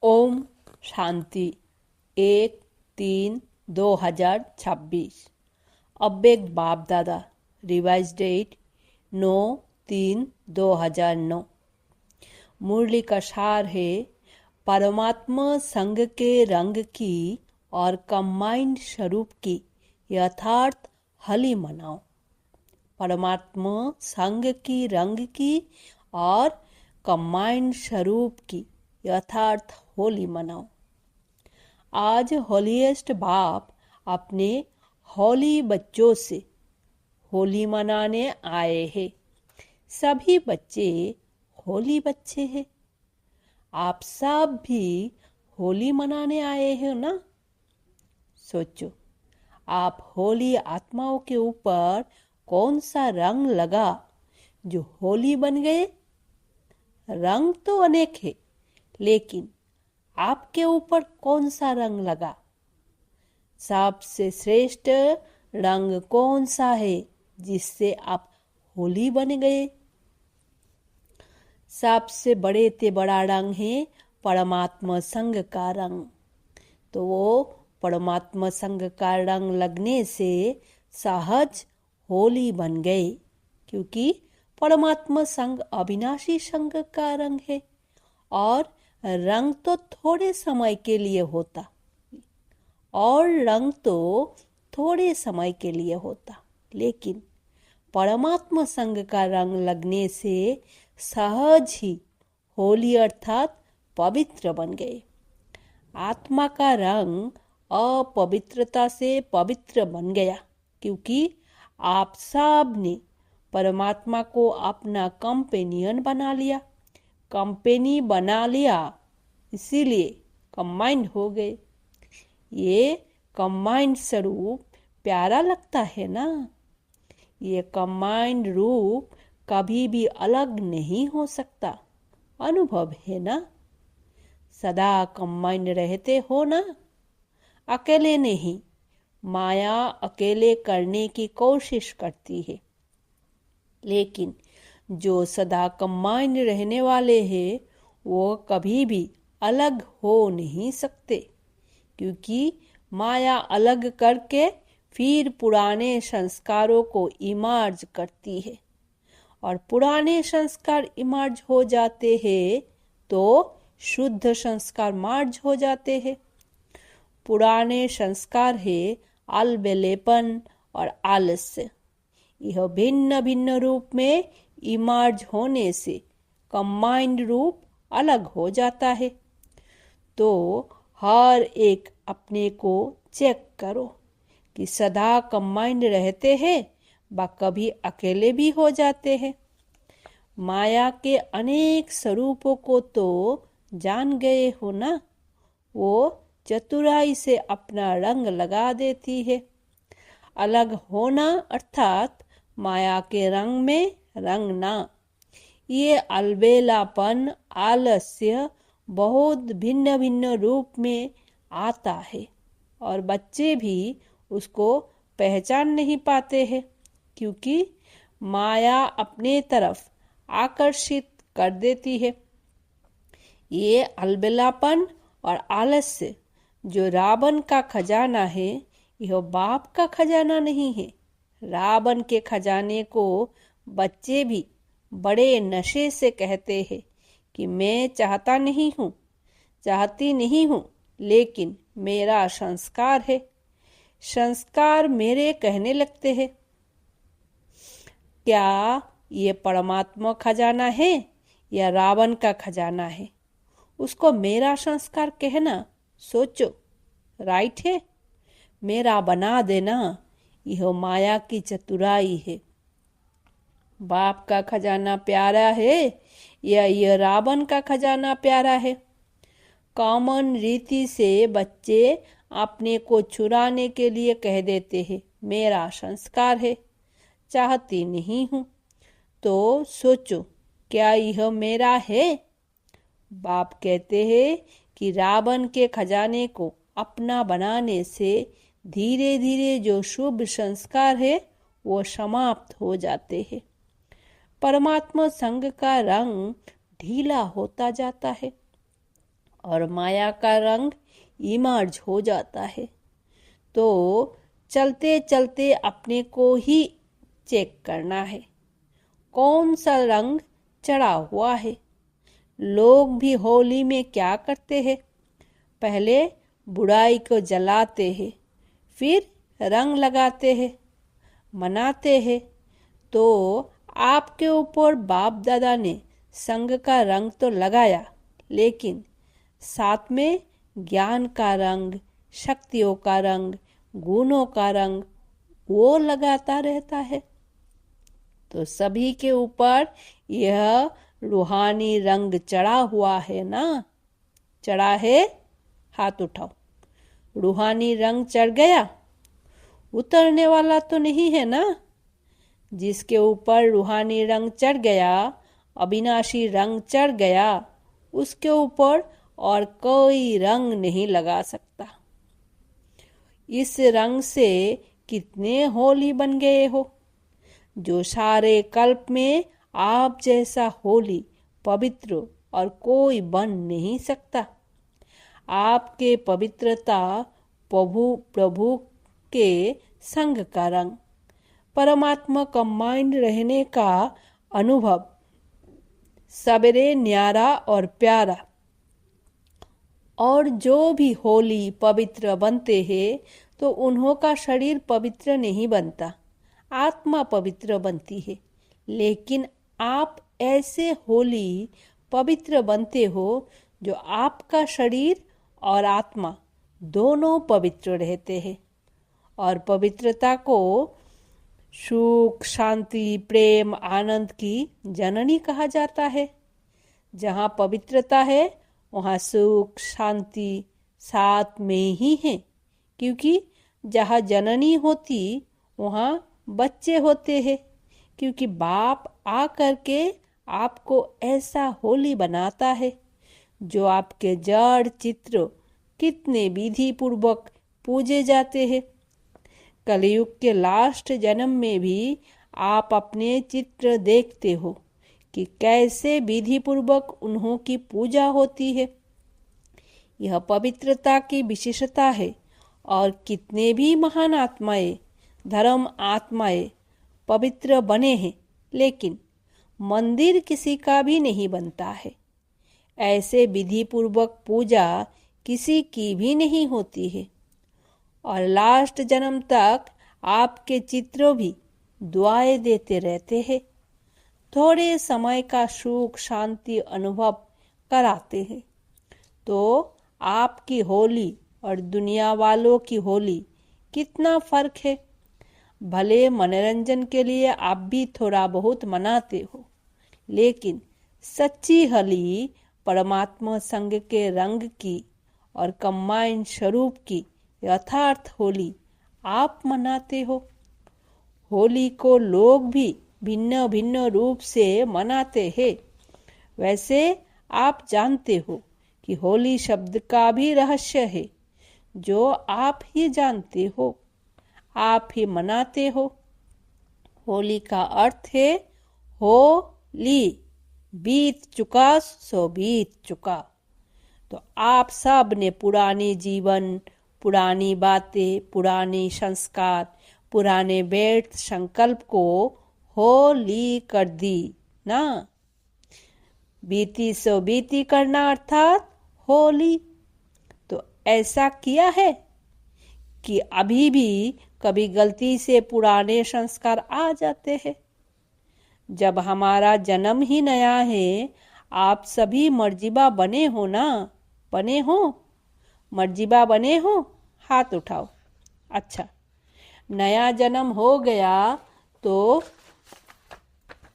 ओम शांति 1-3-2026। अव्यक्त बाप दादा। Revise date 9-3-2009। मुरली का सार है परमात्मा संग के रंग की और कंबाइंड स्वरूप की यथार्थ होली मनाओ। परमात्मा संग की रंग की और कंबाइंड स्वरूप की यथार्थ होली मनाओ। आज होलीएस्ट बाप अपने होली बच्चों से होली मनाने आए हैं। सभी बच्चे होली बच्चे हैं। आप सब भी होली मनाने आए हैं ना। सोचो, आप होली आत्माओं के ऊपर कौन सा रंग लगा जो होली बन गए। रंग तो अनेक है, लेकिन आपके ऊपर कौन सा रंग लगा। सबसे श्रेष्ठ रंग कौन सा है जिससे आप होली बन गए। सबसे बड़े ते बड़ा रंग है परमात्मा संग का रंग। तो वो परमात्मा संग का रंग लगने से सहज होली बन गए, क्योंकि परमात्मा संग अविनाशी संग का रंग है और रंग तो थोड़े समय के लिए होता लेकिन परमात्मा संग का रंग लगने से सहज ही होली अर्थात पवित्र बन गए। आत्मा का रंग अपवित्रता से पवित्र बन गया, क्योंकि आप सब ने परमात्मा को अपना कंपेनियन बना लिया, इसीलिए कंबाइंड हो गए। ये कंबाइंड स्वरूप प्यारा लगता है ना। ये कंबाइंड रूप कभी भी अलग नहीं हो सकता। अनुभव है ना। सदा कंबाइंड रहते हो ना। अकेले नहीं, माया अकेले करने की कोशिश करती है, लेकिन जो सदा कंबाइंड रहने वाले हैं वो कभी भी अलग हो नहीं सकते, क्योंकि माया अलग करके फिर पुराने संस्कारों को इमर्ज करती है, और पुराने संस्कार इमर्ज हो जाते हैं तो शुद्ध संस्कार मर्ज हो जाते हैं। पुराने संस्कार है अलबेलेपन और आलस्य। यह भिन्न भिन्न रूप में इमर्ज होने से कंबाइंड रूप अलग हो जाता है। तो हर एक अपने को चेक करो कि सदा कंबाइंड रहते हैं व कभी अकेले भी हो जाते हैं। माया के अनेक स्वरूपों को तो जान गए हो ना। वो चतुराई से अपना रंग लगा देती है। अलग होना अर्थात माया के रंग में रंगना। ये अलबेलापन आलस्य बहुत भिन्न भिन्न रूप में आता है, और बच्चे भी उसको पहचान नहीं पाते हैं, क्योंकि माया अपने तरफ आकर्षित कर देती है। ये अलबेलापन और आलस्य जो रावण का खजाना है, यह बाप का खजाना नहीं है। रावण के खजाने को बच्चे भी बड़े नशे से कहते हैं कि मैं चाहती नहीं हूँ, लेकिन मेरा संस्कार है। संस्कार मेरे कहने लगते हैं। क्या ये परमात्मा खजाना है या रावण का खजाना है? उसको मेरा संस्कार कहना, सोचो, राइट है? मेरा बना देना, यह माया की चतुराई है। बाप का खजाना प्यारा है या यह रावण का खजाना प्यारा है? कॉमन रीति से बच्चे अपने को चुराने के लिए कह देते हैं, मेरा संस्कार है, चाहती नहीं हूँ। तो सोचो, क्या यह मेरा है? बाप कहते हैं कि रावण के खजाने को अपना बनाने से धीरे धीरे जो शुभ संस्कार है वो समाप्त हो जाते हैं। परमात्मा संग का रंग ढीला होता जाता है और माया का रंग इमर्ज हो जाता है। तो चलते चलते अपने को ही चेक करना है, कौन सा रंग चढ़ा हुआ है। लोग भी होली में क्या करते हैं, पहले बुराई को जलाते हैं, फिर रंग लगाते हैं, मनाते हैं। तो आपके ऊपर बाप दादा ने संग का रंग तो लगाया, लेकिन साथ में ज्ञान का रंग, शक्तियों का रंग, गुणों का रंग वो लगाता रहता है। तो सभी के ऊपर यह रूहानी रंग चढ़ा हुआ है ना? चढ़ा है? हाथ उठाओ। रूहानी रंग चढ़ गया? उतरने वाला तो नहीं है ना? जिसके ऊपर रूहानी रंग चढ़ गया, अविनाशी रंग चढ़ गया, उसके ऊपर और कोई रंग नहीं लगा सकता। इस रंग से कितने होली बन गए हो, जो सारे कल्प में आप जैसा होली पवित्र और कोई बन नहीं सकता। आपके पवित्रता प्रभु के संग का रंग, परमात्मा कंबाइंड रहने का अनुभव सबरे न्यारा और प्यारा। और जो भी होली पवित्र बनते हैं तो उन्हों का शरीर पवित्र नहीं बनता, आत्मा पवित्र बनती है। लेकिन आप ऐसे होली पवित्र बनते हो जो आपका शरीर और आत्मा दोनों पवित्र रहते हैं। और पवित्रता को सुख, शांति, प्रेम, आनंद की जननी कहा जाता है। जहाँ पवित्रता है वहाँ सुख, शांति साथ में ही है, क्योंकि जहाँ जननी होती वहाँ बच्चे होते हैं। क्योंकि बाप आ करके आपको ऐसा होली बनाता है जो आपके जड़ चित्र कितने विधि पूर्वक पूजे जाते हैं। कलयुग के लास्ट जन्म में भी आप अपने चित्र देखते हो कि कैसे विधि पूर्वक उन्हों की पूजा होती है। यह पवित्रता की विशेषता है। और कितने भी महान आत्माएं, धर्म आत्माएं पवित्र बने हैं, लेकिन मंदिर किसी का भी नहीं बनता है। ऐसे विधि पूर्वक पूजा किसी की भी नहीं होती है। और लास्ट जन्म तक आपके चित्र भी दुआएं देते रहते हैं, थोड़े समय का सुख शांति अनुभव कराते हैं। तो आपकी होली और दुनिया वालों की होली कितना फर्क है। भले मनोरंजन के लिए आप भी थोड़ा बहुत मनाते हो, लेकिन सच्ची होली परमात्मा संग के रंग की और कंबाइन स्वरूप की यथार्थ होली आप मनाते हो। होली को लोग भी भिन्न भिन्न रूप से मनाते हैं। वैसे आप जानते हो कि होली शब्द का भी रहस्य है, जो आप ही जानते हो, आप ही मनाते हो। होली का अर्थ है होली, बीत चुका सो बीत चुका। तो आप सब ने पुराने जीवन, पुरानी बातें, पुराने संस्कार, पुराने व्यर्थ संकल्प को होली कर दी ना। बीती सो बीती करना अर्थात होली। तो ऐसा किया है कि अभी भी कभी गलती से पुराने संस्कार आ जाते हैं। जब हमारा जन्म ही नया है, आप सभी मर्जिबा बने हो ना? बने हो? मर्जिबा बने हो? हाथ उठाओ। अच्छा, नया जन्म हो गया तो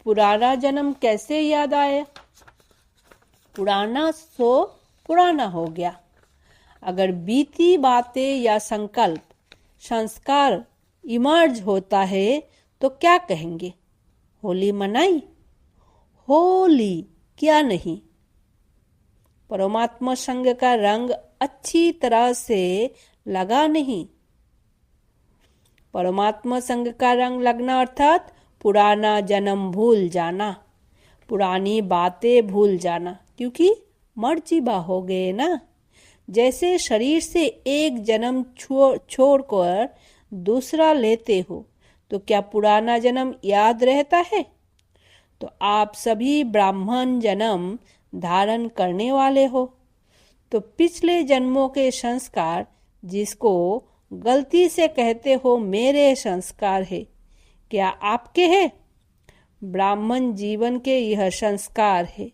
पुराना जन्म कैसे याद आए? पुराना सो पुराना हो गया। अगर बीती बातें या संकल्प, संस्कार इमर्ज होता है तो क्या कहेंगे? होली मनाई? होली क्या नहीं। परमात्मा संग का रंग अच्छी तरह से लगा नहीं। परमात्मा संग का रंग लगना अर्थात पुराना जन्म भूल जाना, पुरानी बातें भूल जाना। क्योंकि मर्जीबा हो गए ना। जैसे शरीर से एक जन्म छोड़कर दूसरा लेते हो तो क्या पुराना जन्म याद रहता है? तो आप सभी ब्राह्मण जन्म धारण करने वाले हो। तो पिछले जन्मों के संस्कार, जिसको गलती से कहते हो मेरे संस्कार है, क्या आपके हैं? ब्राह्मण जीवन के यह संस्कार है।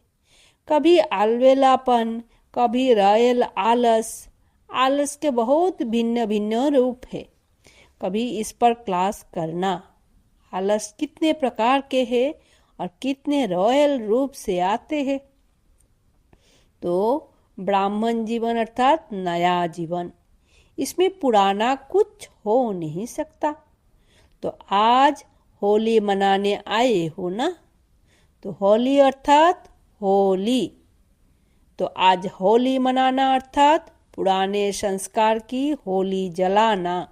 कभी अलवेलापन, कभी रॉयल आलस। आलस के बहुत भिन्न भिन्न रूप है, कभी इस पर क्लास करना। आलस कितने प्रकार के हैं और कितने रॉयल रूप से आते हैं। तो ब्राह्मण जीवन अर्थात नया जीवन, इसमें पुराना कुछ हो नहीं सकता। तो आज होली मनाने आए हो ना, तो होली अर्थात होली। तो आज होली मनाना अर्थात पुराने संस्कार की होली जलाना।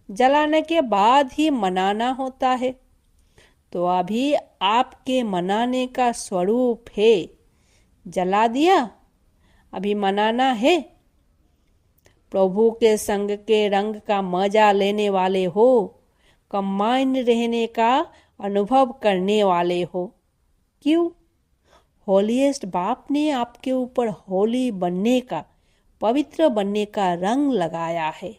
जलाने के बाद ही मनाना होता है। तो अभी आपके मनाने का स्वरूप है, जला दिया, अभी मनाना है। प्रभु के संग के रंग का मजा लेने वाले हो, कंबाइन रहने का अनुभव करने वाले हो। क्यों? होलीएस्ट बाप ने आपके ऊपर होली बनने का, पवित्र बनने का रंग लगाया है।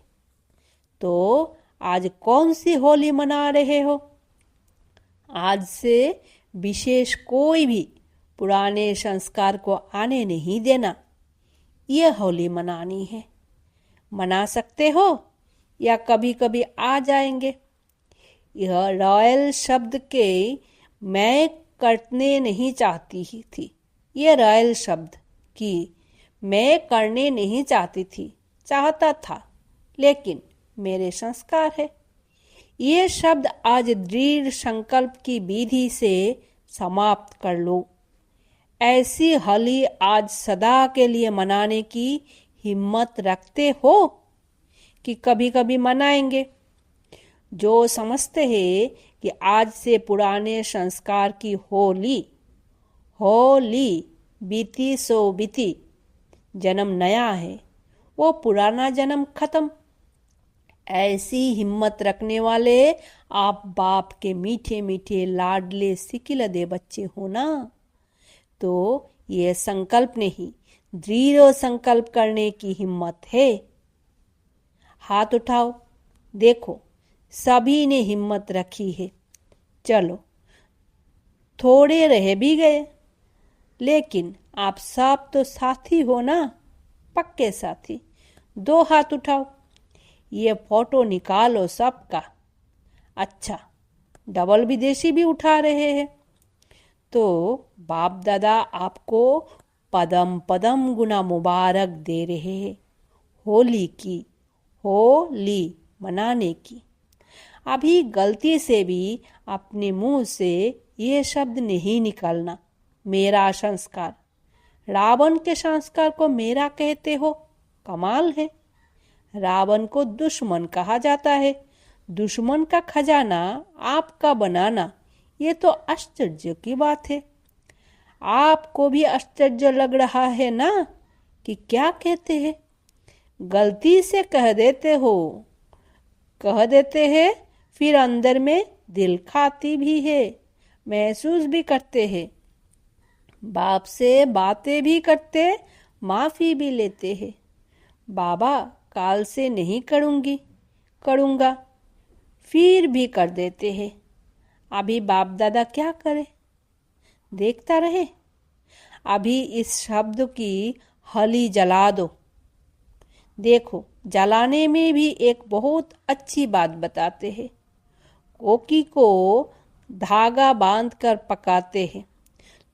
तो आज कौन सी होली मना रहे हो? आज से विशेष कोई भी पुराने संस्कार को आने नहीं देना। यह होली मनानी है। मना सकते हो या कभी कभी आ जाएंगे। यह रॉयल शब्द के मैं करने नहीं चाहती ही थी। यह रॉयल शब्द की मैं करने नहीं चाहती थी, चाहता था, लेकिन मेरे संस्कार है। ये शब्द आज दृढ़ संकल्प की विधि से समाप्त कर लो। ऐसी होली आज सदा के लिए मनाने की हिम्मत रखते हो कि कभी कभी मनाएंगे? जो समझते हैं कि आज से पुराने संस्कार की होली, होली बीती सो बीती, जन्म नया है, वो पुराना जन्म खत्म। ऐसी हिम्मत रखने वाले आप बाप के मीठे मीठे लाडले सिकिलदे बच्चे हो ना। तो ये संकल्प नहीं, दृढ़ संकल्प करने की हिम्मत है। हाथ उठाओ, देखो सभी ने हिम्मत रखी है। चलो, थोड़े रह भी गए, लेकिन आप सब तो साथी हो ना, पक्के साथी। 2 हाथ उठाओ, ये फोटो निकालो सबका। अच्छा, डबल विदेशी भी उठा रहे हैं। तो बाप दादा आपको पदम पदम गुना मुबारक दे रहे हैं होली की, होली मनाने की। अभी गलती से भी अपने मुंह से ये शब्द नहीं निकालना, मेरा संस्कार। रावण के संस्कार को मेरा कहते हो, कमाल है। रावण को दुश्मन कहा जाता है। दुश्मन का खजाना आपका बनाना, ये तो आश्चर्य की बात है। आपको भी आश्चर्य लग रहा है ना कि क्या कहते हैं? गलती से कह देते हो, कह देते हैं, फिर अंदर में दिल खाती भी है, महसूस भी करते हैं, बाप से बातें भी करते, माफी भी लेते हैं। बाबा काल से नहीं करूंगी, करूंगा, फिर भी कर देते हैं। अभी बाप दादा क्या करे, देखता रहे। अभी इस शब्द की हली जला दो। देखो, जलाने में भी एक बहुत अच्छी बात बताते हैं। कोकी को धागा बांधकर पकाते हैं,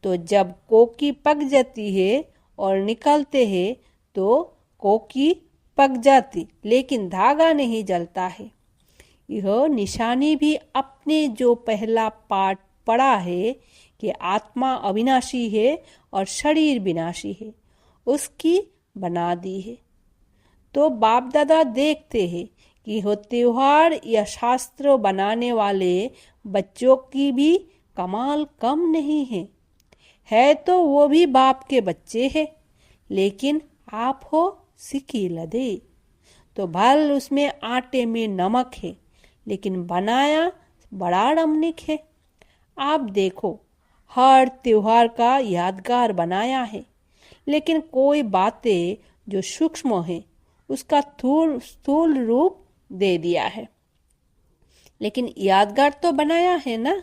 तो जब कोकी पक जाती है और निकलते हैं तो कोकी पक जाती, लेकिन धागा नहीं जलता है। यह निशानी भी अपने जो पहला पाठ पढ़ा है कि आत्मा अविनाशी है और शरीर विनाशी है, उसकी बना दी है। तो बाप दादा देखते हैं कि हो त्योहार या शास्त्र बनाने वाले बच्चों की भी कमाल कम नहीं है तो वो भी बाप के बच्चे हैं, लेकिन आप हो सिक्की लदे। तो भल उसमें आटे में नमक है, लेकिन बनाया बड़ा रमणीक है। आप देखो, हर त्योहार का यादगार बनाया है, लेकिन कोई बातें जो सूक्ष्म है उसका स्थूल रूप दे दिया है। लेकिन यादगार तो बनाया है ना।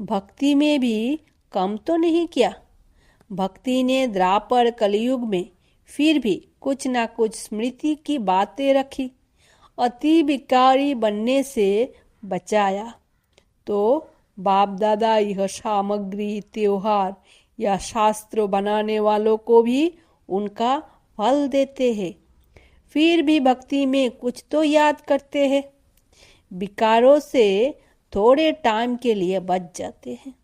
भक्ति में भी कम तो नहीं किया। भक्ति ने द्वापर कलयुग में फिर भी कुछ ना कुछ स्मृति की बातें रखी, अति विकारी बनने से बचाया। तो बाप दादा यह सामग्री त्योहार या शास्त्र बनाने वालों को भी उनका फल देते हैं। फिर भी भक्ति में कुछ तो याद करते हैं, विकारों से थोड़े टाइम के लिए बच जाते हैं।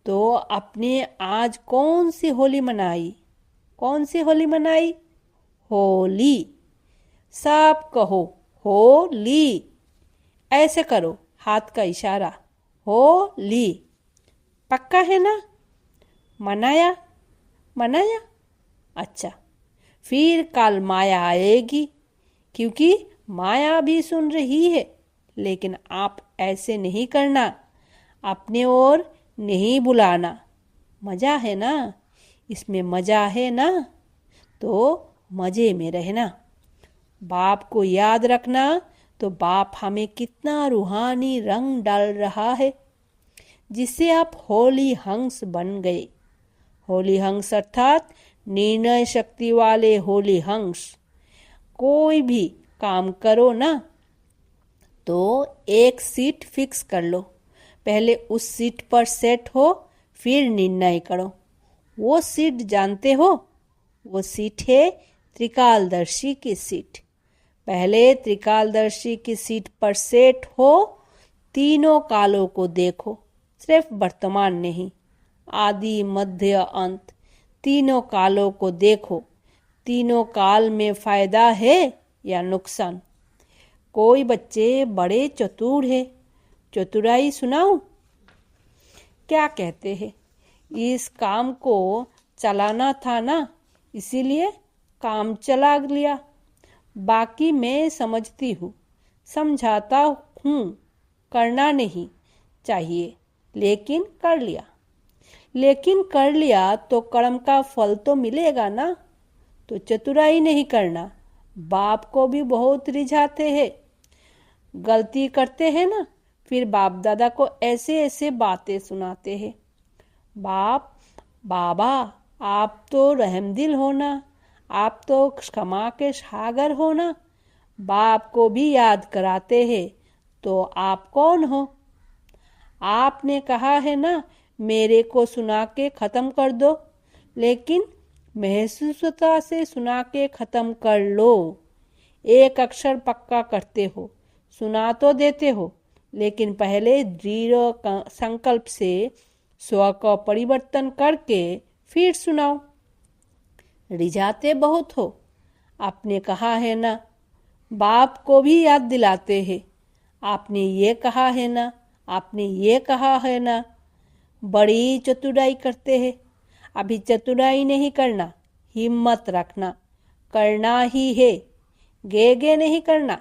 तो आपने आज कौन सी होली मनाई? कौन सी होली मनाई? होली। सब कहो होली। ऐसे करो, हाथ का इशारा, होली। पक्का है ना? मनाया? मनाया? अच्छा, फिर कल माया आएगी, क्योंकि माया भी सुन रही है। लेकिन आप ऐसे नहीं करना, अपने ओर नहीं बुलाना। मजा है ना? इसमें मजा है ना? तो मजे में रहना। बाप को याद रखना। तो बाप हमें कितना रूहानी रंग डाल रहा है, जिससे आप होली हंस बन गए। होली हंस अर्थात निर्णय शक्ति वाले होली हंस। कोई भी काम करो ना, तो एक सीट फिक्स कर लो। पहले उस सीट पर सेट हो, फिर निर्णय करो। वो सीट जानते हो? वो सीट है त्रिकालदर्शी की सीट। पहले त्रिकालदर्शी की सीट पर सेट हो, तीनों कालों को देखो, सिर्फ वर्तमान नहीं, आदि मध्य अंत, तीनों कालों को देखो। तीनों काल में फायदा है या नुकसान? कोई बच्चे बड़े चतुर है, चतुराई सुनाऊं? क्या कहते हैं? इस काम को चलाना था ना, इसीलिए काम चला लिया। बाकी मैं समझती हूँ, समझाता हूँ, करना नहीं चाहिए, लेकिन कर लिया। लेकिन कर लिया तो कर्म का फल तो मिलेगा ना। तो चतुराई नहीं करना। बाप को भी बहुत रिझाते हैं, गलती करते हैं ना, फिर बाप दादा को ऐसे ऐसे बातें सुनाते हैं। बाबा, आप तो रहमदिल हो ना, आप तो क्षमा के सागर हो ना। बाप को भी याद कराते हैं, तो आप कौन हो? आपने कहा है ना, मेरे को सुना के खत्म कर दो, लेकिन महसूसता से सुना के खत्म कर लो। एक अक्षर पक्का करते हो, सुना तो देते हो, लेकिन पहले दृढ़ संकल्प से स्व का परिवर्तन करके फिर सुनाओ। रिझाते बहुत हो। आपने कहा है ना, बाप को भी याद दिलाते हैं। आपने ये कहा है ना, आपने ये कहा है ना। बड़ी चतुराई करते हैं। अभी चतुराई नहीं करना, हिम्मत रखना, करना ही है, गे नहीं करना।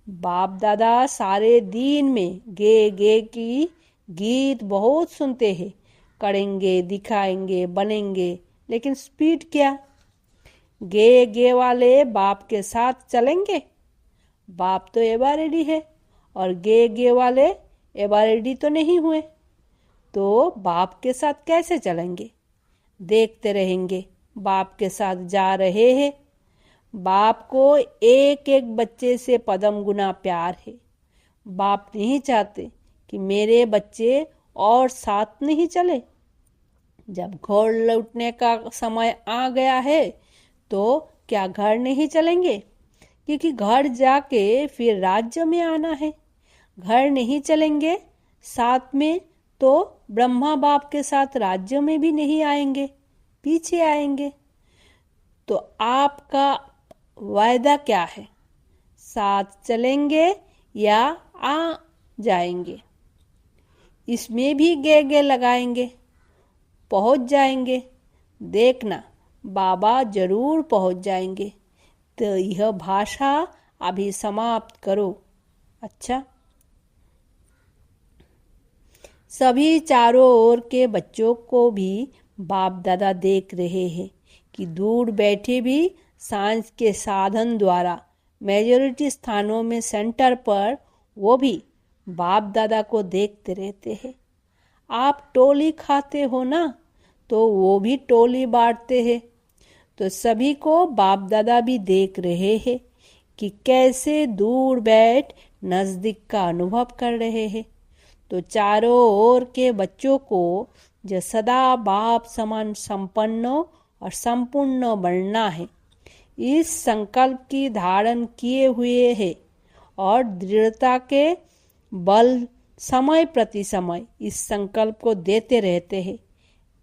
बाप दादा सारे दिन में गे की गीत बहुत सुनते हैं, करेंगे, दिखाएंगे, बनेंगे, लेकिन स्पीड क्या? गे वाले बाप के साथ चलेंगे? बाप तो एबारेडी है और गे वाले एबारेडी तो नहीं हुए, तो बाप के साथ कैसे चलेंगे? देखते रहेंगे, बाप के साथ जा रहे हैं। बाप को एक एक बच्चे से पदम गुना प्यार है। बाप नहीं चाहते कि मेरे बच्चे और साथ नहीं चले। जब घर लौटने का समय आ गया है, तो क्या घर नहीं चलेंगे? क्योंकि घर जाके फिर राज्य में आना है। घर नहीं चलेंगे साथ में, तो ब्रह्मा बाप के साथ राज्य में भी नहीं आएंगे, पीछे आएंगे। तो आपका वायदा क्या है? साथ चलेंगे या आ जाएंगे? इसमें भी गे लगाएंगे, पहुंच जाएंगे। देखना, बाबा जरूर पहुंच जाएंगे। तो यह भाषा अभी समाप्त करो। अच्छा। सभी चारों ओर के बच्चों को भी बाप दादा देख रहे हैं कि दूर बैठे भी सांस के साधन द्वारा मेजॉरिटी स्थानों में सेंटर पर वो भी बाप दादा को देखते रहते हैं। आप टोली खाते हो ना, तो वो भी टोली बांटते हैं। तो सभी को बाप दादा भी देख रहे हैं कि कैसे दूर बैठ नजदीक का अनुभव कर रहे हैं। तो चारों ओर के बच्चों को जो सदा बाप समान संपन्न और संपूर्ण बनना है, इस संकल्प की धारण किए हुए है और दृढ़ता के बल समय प्रति समय इस संकल्प को देते रहते हैं।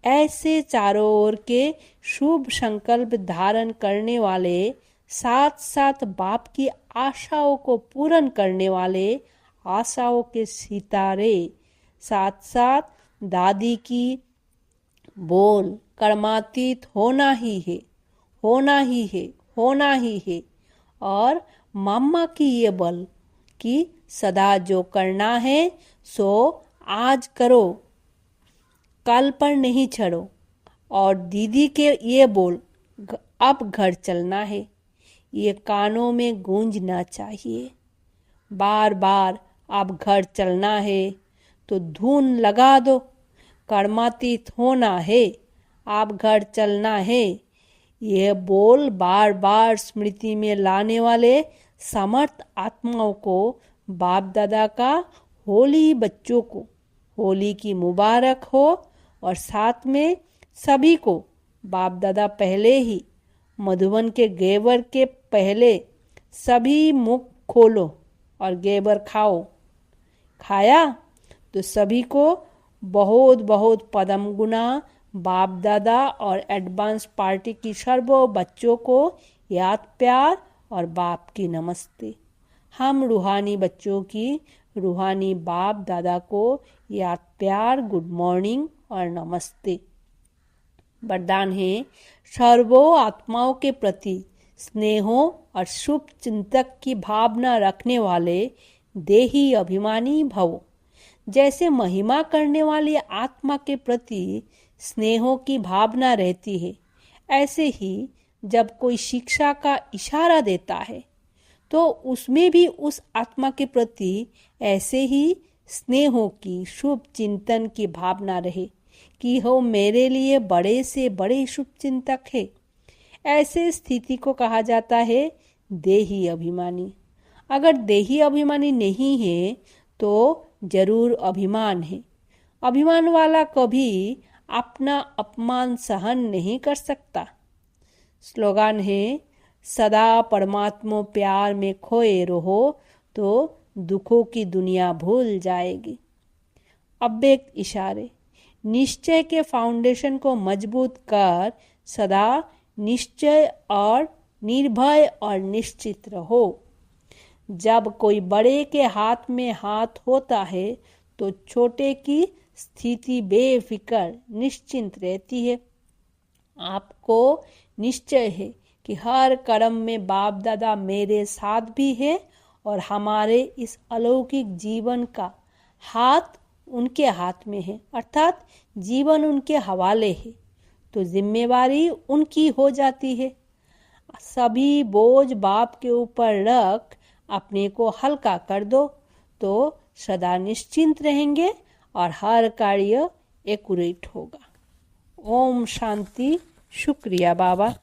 ऐसे चारों ओर के शुभ संकल्प धारण करने वाले, साथ साथ बाप की आशाओं को पूर्ण करने वाले आशाओं के सितारे, साथ साथ दादी की बोल कर्मातीत होना ही है, होना ही है, होना ही है, और मम्मा की ये बल कि सदा जो करना है सो आज करो, कल पर नहीं छोड़ो। और दीदी के ये बोल अब घर चलना है, ये कानों में गूंजना चाहिए। बार बार अब घर चलना है तो धुन लगा दो, कर्मातीत होना है, अब घर चलना है। ये बोल बार बार स्मृति में लाने वाले समर्थ आत्माओं को बाप दादा का होली बच्चों को होली की मुबारक हो। और साथ में सभी को बाप दादा पहले ही मधुबन के गेवर के पहले सभी मुख खोलो और गेवर खाओ। खाया तो सभी को बहुत बहुत पदम गुना बाप दादा और एडवांस पार्टी की सर्वो बच्चों को याद प्यार और बाप की नमस्ते। हम रूहानी बच्चों की रूहानी बाप दादा को याद प्यार, गुड मॉर्निंग और नमस्ते। वरदान है, सर्वो आत्माओं के प्रति स्नेहो और शुभ चिंतक की भावना रखने वाले देही अभिमानी भवो। जैसे महिमा करने वाली आत्मा के प्रति स्नेहों की भावना रहती है, ऐसे ही जब कोई शिक्षा का इशारा देता है तो उसमें भी उस आत्मा के प्रति ऐसे ही स्नेहों की, शुभ चिंतन की भावना रहे कि हो मेरे लिए बड़े से बड़े शुभ चिंतक है। ऐसे स्थिति को कहा जाता है देही अभिमानी। अगर देही अभिमानी नहीं है तो जरूर अभिमान है। अभिमान वाला कभी अपना अपमान सहन नहीं कर सकता। स्लोगन है, सदा परमात्मा प्यार में खोए रहो तो दुखों की दुनिया भूल जाएगी। अव्यक्त इशारे, निश्चय के फाउंडेशन को मजबूत कर सदा निश्चय और निर्भय और निश्चित रहो। जब कोई बड़े के हाथ में हाथ होता है तो छोटे की स्थिति बेफिक्र निश्चिंत रहती है। आपको निश्चय है कि हर कर्म में बाप दादा मेरे साथ भी है और हमारे इस अलौकिक जीवन का हाथ उनके हाथ में है, अर्थात जीवन उनके हवाले है, तो जिम्मेवारी उनकी हो जाती है। सभी बोझ बाप के ऊपर रख अपने को हल्का कर दो तो सदा निश्चिंत रहेंगे और हर कार्य एक्यूरेट होगा। ओम शांति। शुक्रिया बाबा।